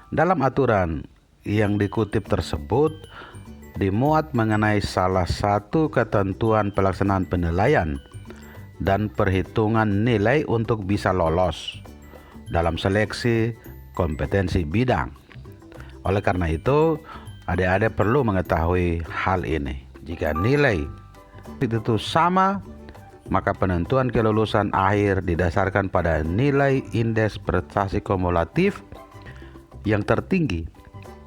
Dalam aturan yang dikutip tersebut dimuat mengenai salah satu ketentuan pelaksanaan penilaian dan perhitungan nilai untuk bisa lolos dalam seleksi kompetensi bidang. Oleh karena itu, adik-adik perlu mengetahui hal ini. Jika nilai itu sama, maka penentuan kelulusan akhir didasarkan pada nilai indeks prestasi kumulatif yang tertinggi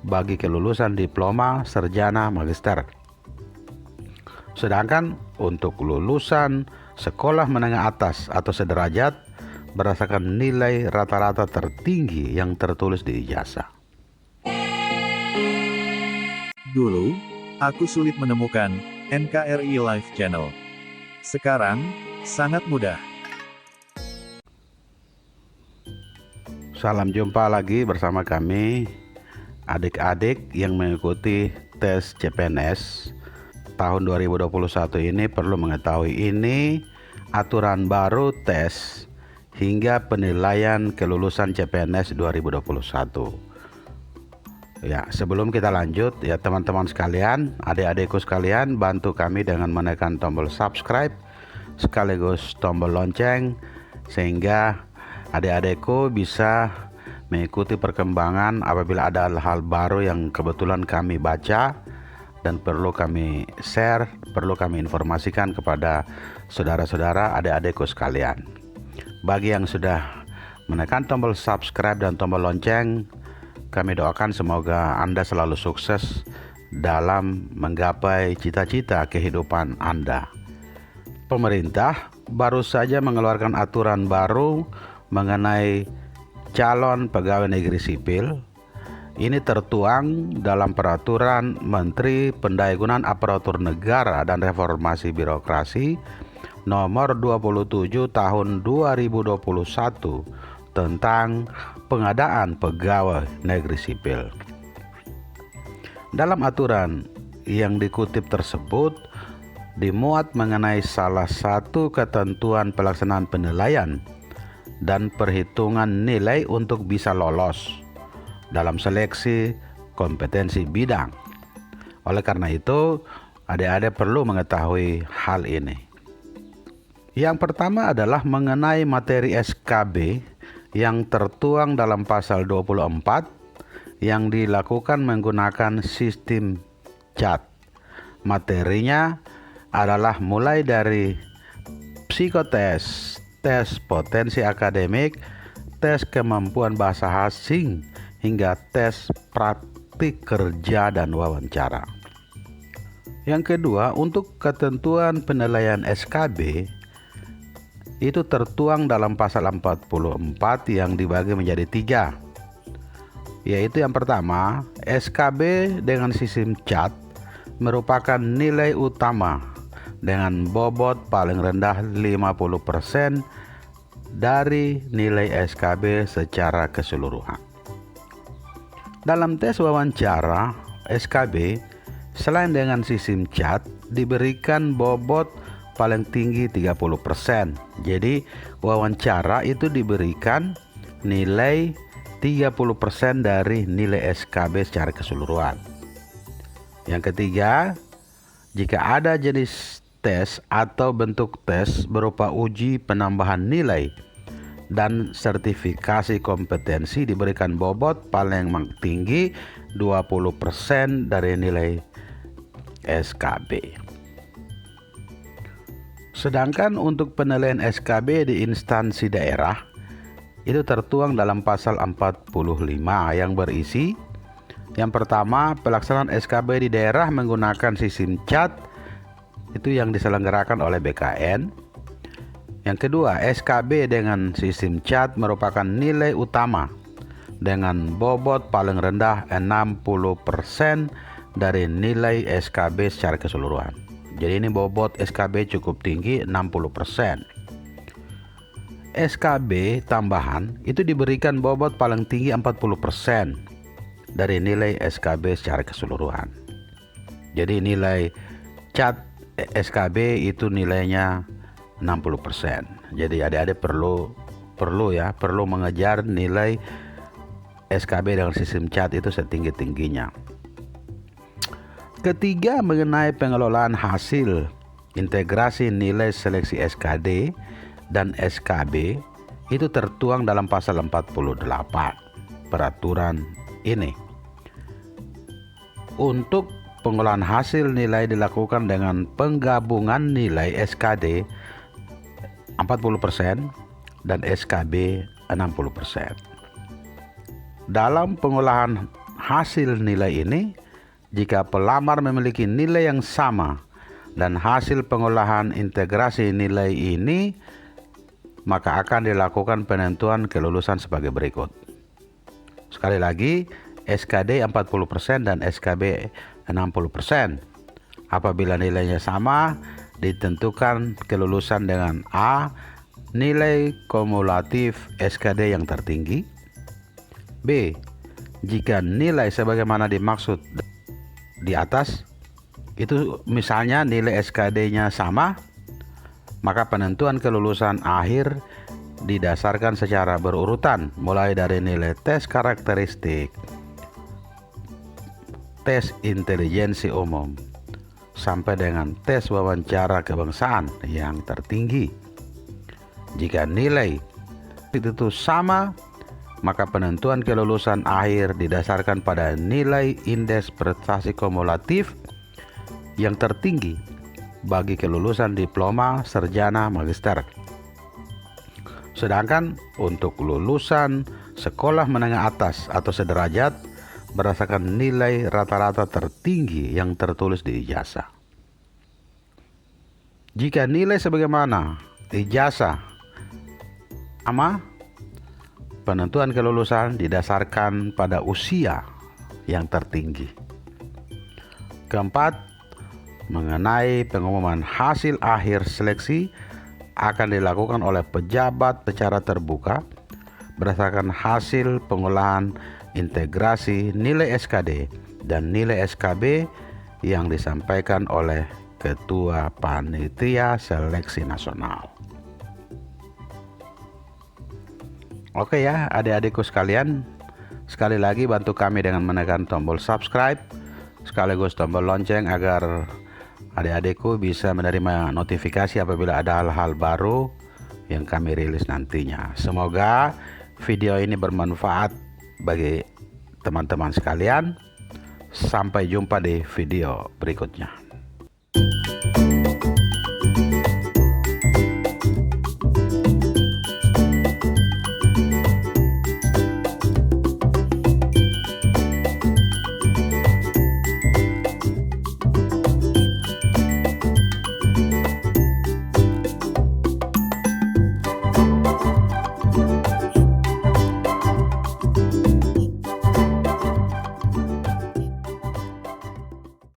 bagi kelulusan diploma, sarjana, magister. Sedangkan untuk lulusan sekolah menengah atas atau sederajat berdasarkan nilai rata-rata tertinggi yang tertulis di ijazah. Dulu, aku sulit menemukan NKRI Live Channel. Sekarang, sangat mudah. Salam jumpa lagi bersama kami. Adik-adik yang mengikuti tes CPNS tahun 2021 ini perlu mengetahui ini aturan baru tes hingga penilaian kelulusan CPNS 2021. Ya, sebelum kita lanjut ya teman-teman sekalian, adik-adikku sekalian, bantu kami dengan menekan tombol subscribe sekaligus tombol lonceng sehingga adik-adikku bisa mengikuti perkembangan apabila ada hal baru yang kebetulan kami baca dan perlu kami share, perlu kami informasikan kepada saudara-saudara adik-adikku sekalian. Bagi yang sudah menekan tombol subscribe dan tombol lonceng, kami doakan semoga Anda selalu sukses dalam menggapai cita-cita kehidupan Anda. Pemerintah baru saja mengeluarkan aturan baru mengenai calon pegawai negeri sipil. Ini tertuang dalam peraturan Menteri Pendayagunaan Aparatur Negara dan Reformasi Birokrasi nomor 27 tahun 2021 tentang pengadaan pegawai negeri sipil. Dalam aturan yang dikutip tersebut dimuat mengenai salah satu ketentuan pelaksanaan penilaian dan perhitungan nilai untuk bisa lolos dalam seleksi kompetensi bidang. Oleh karena itu, adik-adik perlu mengetahui hal ini. Yang pertama adalah mengenai materi SKB yang tertuang dalam pasal 24 yang dilakukan menggunakan sistem CAT. Materinya adalah mulai dari psikotes, tes potensi akademik, tes kemampuan bahasa asing, hingga tes praktik kerja dan wawancara. Yang kedua, untuk ketentuan penilaian SKB itu tertuang dalam pasal 44 yang dibagi menjadi 3, yaitu yang pertama, SKB dengan sistem CAT merupakan nilai utama dengan bobot paling rendah 50% dari nilai SKB secara keseluruhan. Dalam tes wawancara SKB, selain dengan sistem CAT diberikan bobot paling tinggi 30%. Jadi wawancara itu diberikan nilai 30% dari nilai SKB secara keseluruhan. Yang ketiga, jika ada jenis tes atau bentuk tes berupa uji penambahan nilai dan sertifikasi kompetensi diberikan bobot paling tinggi 20% dari nilai SKB. Sedangkan untuk penilaian SKB di instansi daerah itu tertuang dalam pasal 45 yang berisi yang pertama, pelaksanaan SKB di daerah menggunakan sistem CAT itu yang diselenggarakan oleh BKN. Yang kedua, SKB dengan sistem CAT merupakan nilai utama dengan bobot paling rendah 60% dari nilai SKB secara keseluruhan. Jadi ini bobot SKB cukup tinggi 60%. SKB tambahan itu diberikan bobot paling tinggi 40% dari nilai SKB secara keseluruhan. Jadi nilai CAT SKB itu nilainya 60%. Jadi adik-adik perlu mengejar nilai SKB dengan sistem CAT itu setinggi-tingginya. Ketiga, mengenai pengelolaan hasil integrasi nilai seleksi SKD dan SKB itu tertuang dalam pasal 48 peraturan ini. Untuk pengolahan hasil nilai dilakukan dengan penggabungan nilai SKD 40% dan SKB 60%. Dalam pengolahan hasil nilai ini, jika pelamar memiliki nilai yang sama dan hasil pengolahan integrasi nilai ini, maka akan dilakukan penentuan kelulusan sebagai berikut. Sekali lagi, SKD 40% dan SKB 60%. Apabila nilainya sama, ditentukan kelulusan dengan A. Nilai kumulatif SKD yang tertinggi. B. Jika nilai sebagaimana dimaksud di atas, itu misalnya nilai SKD-nya sama, maka penentuan kelulusan akhir didasarkan secara berurutan, mulai dari nilai tes karakteristik, tes intelijensi umum, sampai dengan tes wawancara kebangsaan yang tertinggi. Jika nilai itu sama, maka penentuan kelulusan akhir didasarkan pada nilai indeks prestasi kumulatif yang tertinggi bagi kelulusan diploma, sarjana, magister. Sedangkan untuk lulusan sekolah menengah atas atau sederajat berdasarkan nilai rata-rata tertinggi yang tertulis di ijazah. Jika nilai sebagaimana ijazah sama, penentuan kelulusan didasarkan pada usia yang tertinggi. Keempat, mengenai pengumuman hasil akhir seleksi akan dilakukan oleh pejabat secara terbuka berdasarkan hasil pengolahan integrasi nilai SKD dan nilai SKB yang disampaikan oleh Ketua Panitia Seleksi Nasional. Oke ya, adik-adikku sekalian, sekali lagi bantu kami dengan menekan tombol subscribe sekaligus tombol lonceng agar adik-adikku bisa menerima notifikasi apabila ada hal-hal baru yang kami rilis nantinya. Semoga video ini bermanfaat bagi teman-teman sekalian. Sampai jumpa di video berikutnya.